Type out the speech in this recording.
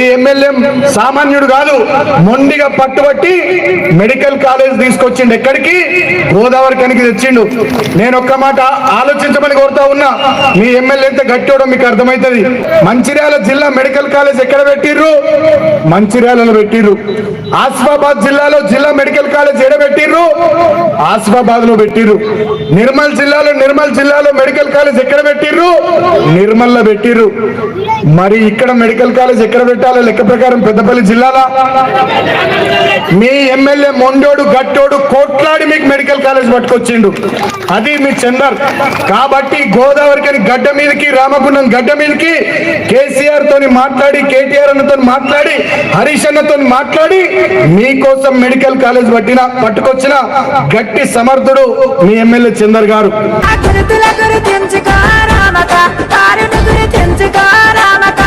ఈ ఎమ్మెల్యే సామాన్యుడు కాదు, మొండిగా పట్టుబట్టి మెడికల్ కాలేజ్ తీసుకొచ్చిండు. ఎక్కడికి? గోదావరి కనికి తెచ్చిండు. నేను ఒక్క మాట ఆలోచించమని కోరుతా ఉన్నా, మీ ఎమ్మెల్యే ఎంత గట్టోడో మీకు అర్థమవుతుంది. మంచిర్యాల జిల్లా మెడికల్ కాలేజ్ ఎక్కడ పెట్టిర్రు? మంచిర్యాలలో పెట్టిర్రు. ఆసిఫాబాద్ జిల్లాలో జిల్లా మెడికల్ కాలేజ్ ఎక్కడ పెట్టిర్రు? ఆసిఫాబాద్ లో పెట్టిర్రు. నిర్మల్ జిల్లాలో మెడికల్ కాలేజ్ ఎక్కడ పెట్టిర్రు? నిర్మల్ లో పెట్టిర్రు. మరి ఇక్కడ మెడికల్ కాలేజ్ ఎక్కడ పెట్టాలో లెక్క ప్రకారం పెద్దపల్లి జిల్లాలో మీ ఎమ్మెల్యే మొండోడు గట్టోడు కోట్లాడి మీకు మెడికల్ కాలేజ్ పట్టుకొచ్చిండు. అది మీ చందర్. కాబట్టి గోదావరికి గడ్డ మీదకి, రామగుండం గడ్డ మీదకి కేసీఆర్ తోని మాట్లాడి, కేటీఆర్ అన్నతో మాట్లాడి, హరీష్ అన్నతో మాట్లాడి మీకోసం మెడికల్ కాలేజ్ పట్టుకొచ్చిన గట్టి సమర్థుడు మీ ఎమ్మెల్యే చందర్ గారు. గురి తెంచుకో రామక